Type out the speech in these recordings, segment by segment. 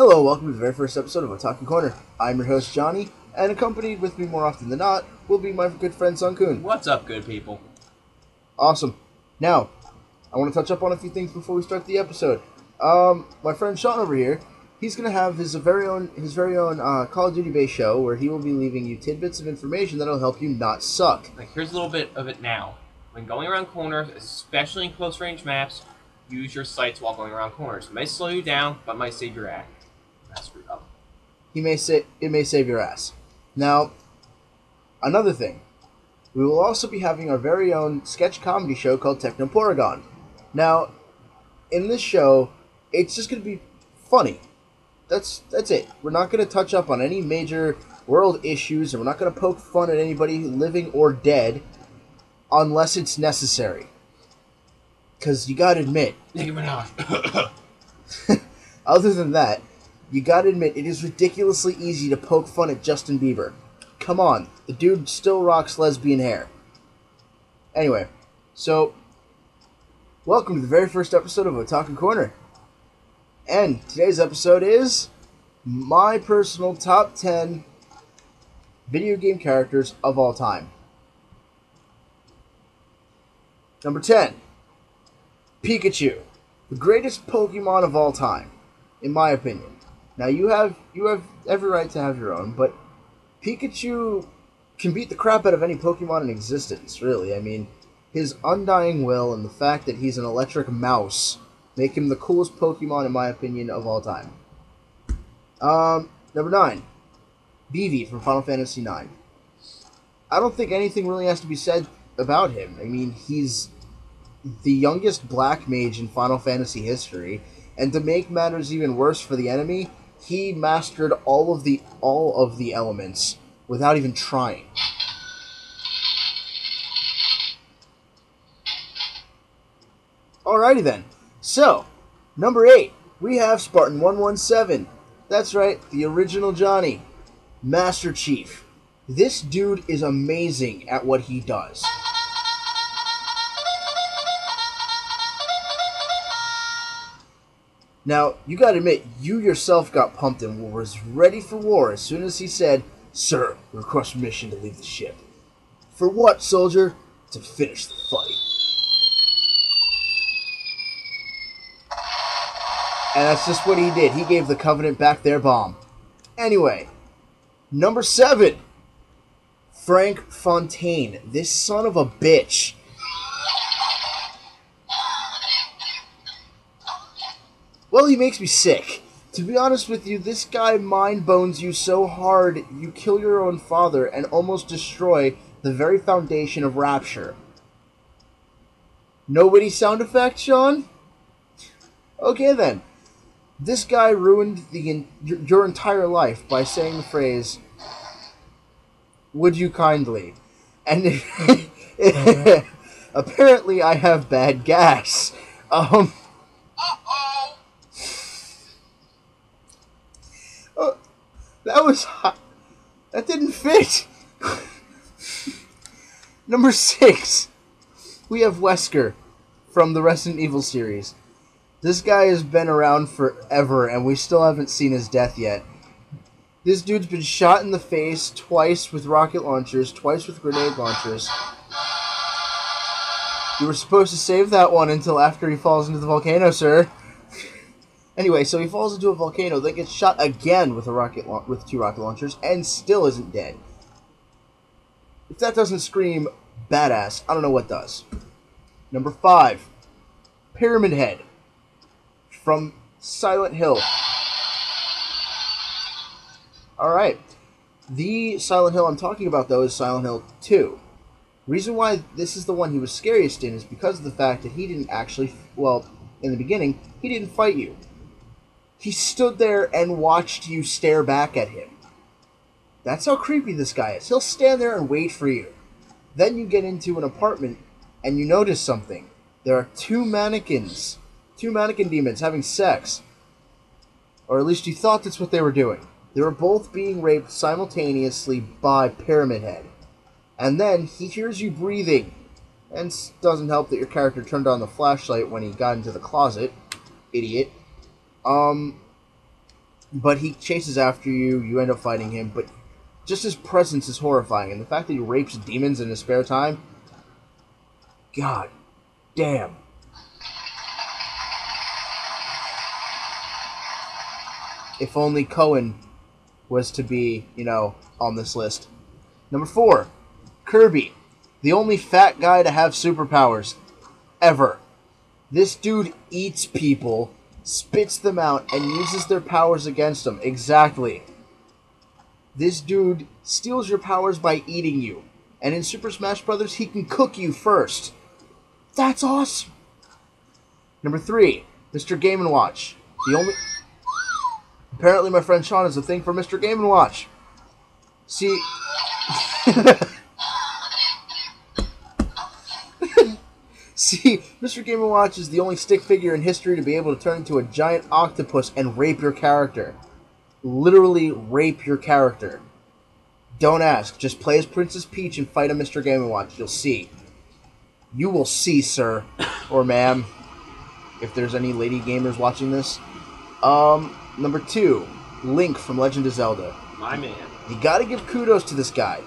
Hello, welcome to the very first episode of Otaku Korner. I'm your host, Johnny, and accompanied with me more often than not will be my good friend, Sun-kun. What's up, good people? Awesome. Now, I want to touch up on a few things before we start the episode. My friend Sean over here, he's going to have his very own Call of Duty-based show where he will be leaving you tidbits of information that'll help you not suck. Like, here's a little bit of it now. When going around corners, especially in close-range maps, use your sights while going around corners. It may slow you down, but might save your ass. Screwed up. It may save your ass. Now, another thing. We will also be having our very own sketch comedy show called Technoporagon. Now, in this show, it's just going to be funny. That's it. We're not going to touch up on any major world issues, and we're not going to poke fun at anybody living or dead unless it's necessary. Because you got to admit... Nicki Minaj. Other than that, you got to admit it is ridiculously easy to poke fun at Justin Bieber. Come on, the dude still rocks lesbian hair. Anyway, so, welcome to the very first episode of Otaku Korner. And today's episode is my personal top 10 video game characters of all time. Number 10, Pikachu, the greatest Pokemon of all time, in my opinion. Now, you have every right to have your own, but Pikachu can beat the crap out of any Pokemon in existence, really. I mean, his undying will and the fact that he's an electric mouse make him the coolest Pokemon, in my opinion, of all time. Number 9, Vivi from Final Fantasy IX. I don't think anything really has to be said about him. I mean, he's the youngest black mage in Final Fantasy history, and to make matters even worse for the enemy, he mastered all of the elements without even trying. Alrighty then. So, number 8, we have Spartan 117. That's right, the original Johnny, Master Chief. This dude is amazing at what he does. Now, you gotta admit, you yourself got pumped and was ready for war as soon as he said, "Sir, request permission to leave the ship." For what, soldier? To finish the fight. And that's just what he did. He gave the Covenant back their bomb. Anyway, number 7, Frank Fontaine. This son of a bitch. Well, he makes me sick. To be honest with you, this guy mind bones you so hard you kill your own father and almost destroy the very foundation of Rapture. No witty sound effect, Sean? Okay then. This guy ruined your entire life by saying the phrase, "Would you kindly?" And apparently I have bad gas. That was hot. That didn't fit. Number 6, we have Wesker from the Resident Evil series. This guy has been around forever, and we still haven't seen his death yet. This dude's been shot in the face twice with rocket launchers, twice with grenade launchers. You were supposed to save that one until after he falls into the volcano, sir. Anyway, so he falls into a volcano, then gets shot again with with 2 rocket launchers, and still isn't dead. If that doesn't scream badass, I don't know what does. Number 5, Pyramid Head from Silent Hill. Alright, the Silent Hill I'm talking about, though, is Silent Hill 2. Reason why this is the one he was scariest in is because of the fact that he didn't actually, well, in the beginning, he didn't fight you. He stood there and watched you stare back at him. That's how creepy this guy is. He'll stand there and wait for you. Then you get into an apartment and you notice something. There are 2 mannequin demons having sex. Or at least you thought that's what they were doing. They were both being raped simultaneously by Pyramid Head. And then he hears you breathing. And it doesn't help that your character turned on the flashlight when he got into the closet. Idiot. But he chases after you. You end up fighting him. But just his presence is horrifying, and the fact that he rapes demons in his spare time. God damn. If only Cohen was to be, on this list. Number 4, Kirby. The only fat guy to have superpowers. Ever. This dude eats people, spits them out, and uses their powers against them. Exactly. This dude steals your powers by eating you. And in Super Smash Bros., he can cook you first. That's awesome. Number 3, Mr. Game & Watch. Apparently my friend Sean has a thing for Mr. Game & Watch. See... See, Mr. Game & Watch is the only stick figure in history to be able to turn into a giant octopus and rape your character. Literally rape your character. Don't ask. Just play as Princess Peach and fight a Mr. Game & Watch. You'll see. You will see, sir. Or ma'am. If there's any lady gamers watching this. Number 2, Link from Legend of Zelda. My man. You gotta give kudos to this guy.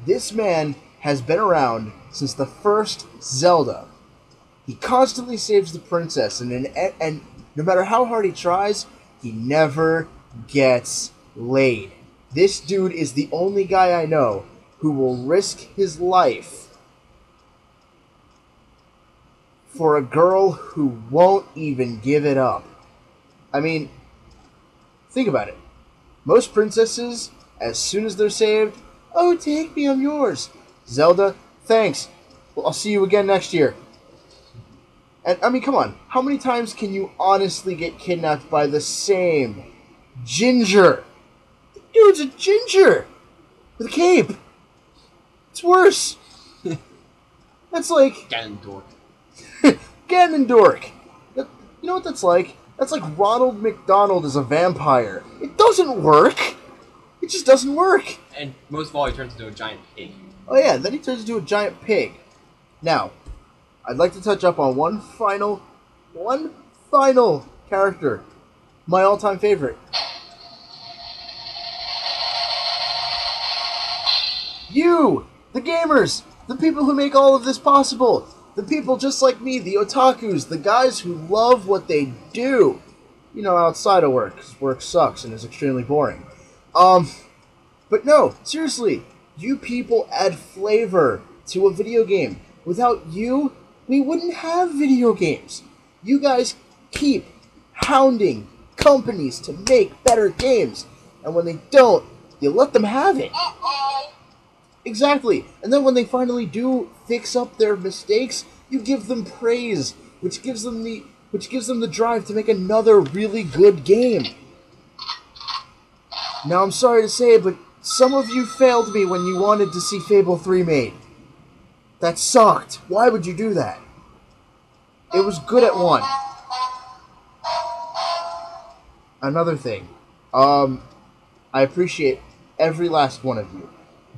This man has been around since the first Zelda. He constantly saves the princess, and no matter how hard he tries, he never gets laid. This dude is the only guy I know who will risk his life for a girl who won't even give it up. I mean, think about it. Most princesses, as soon as they're saved, oh, take me, I'm yours. Zelda, thanks. Well, I'll see you again next year. And, I mean, come on. How many times can you honestly get kidnapped by the same ginger? The dude's a ginger with a cape. It's worse. That's like... Ganondorf. Ganondorf. You know what that's like? That's like Ronald McDonald as a vampire. It doesn't work. It just doesn't work. And most of all, he turns into a giant pig. Oh yeah, then he turns into a giant pig. Now, I'd like to touch up on one final character. My all-time favorite. You! The gamers! The people who make all of this possible! The people just like me, the otakus, the guys who love what they do. Outside of work, 'cause work sucks and is extremely boring. But no, seriously, you people add flavor to a video game. Without you, we wouldn't have video games. You guys keep hounding companies to make better games, and when they don't, you let them have it. Exactly. And then when they finally do fix up their mistakes, you give them praise, which gives them the drive to make another really good game. Now I'm sorry to say, but some of you failed me when you wanted to see Fable 3 made. That sucked. Why would you do that? It was good at 1. Another thing. I appreciate every last one of you.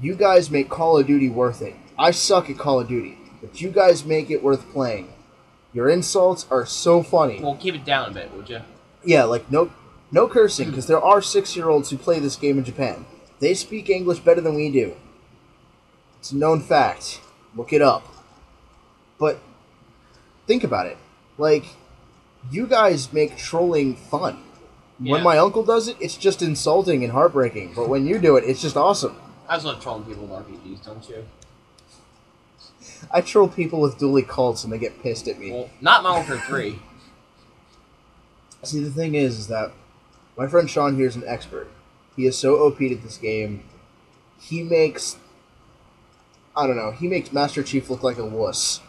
You guys make Call of Duty worth it. I suck at Call of Duty, but you guys make it worth playing. Your insults are so funny. Well, keep it down a bit, would you? Yeah, like no cursing, because there are 6-year-olds who play this game in Japan. They speak English better than we do. It's a known fact. Look it up. But think about it. Like, you guys make trolling fun. Yeah. When my uncle does it, it's just insulting and heartbreaking. But when you do it, it's just awesome. I just love trolling people with RPGs, don't you? I troll people with dually cults and they get pissed at me. Well, not Modern Warfare 3. See, the thing is that my friend Sean here is an expert. He is so OP'd at this game. He makes... I don't know. He makes Master Chief look like a wuss.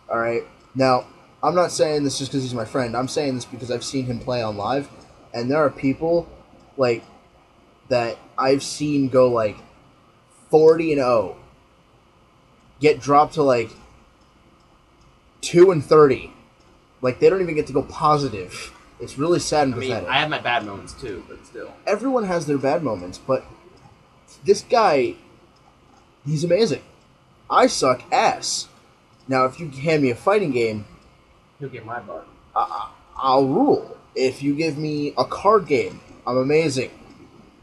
Alright? Now, I'm not saying this just because he's my friend. I'm saying this because I've seen him play on live. And there are people, like, that I've seen go, like, 40-0. Get dropped to, like, 2-30. Like, they don't even get to go positive. It's really sad and pathetic. I have my bad moments, too, but still. Everyone has their bad moments, but this guy, he's amazing. I suck ass. Now, if you hand me a fighting game... He'll get my butt. I'll rule. If you give me a card game, I'm amazing.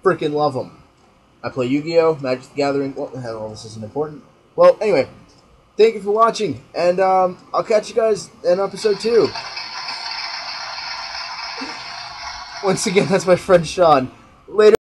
Freaking love them. I play Yu-Gi-Oh!, Magic the Gathering. What the hell? This isn't important. Well, anyway, thank you for watching, and I'll catch you guys in episode 2. Once again, that's my friend Sean. Later.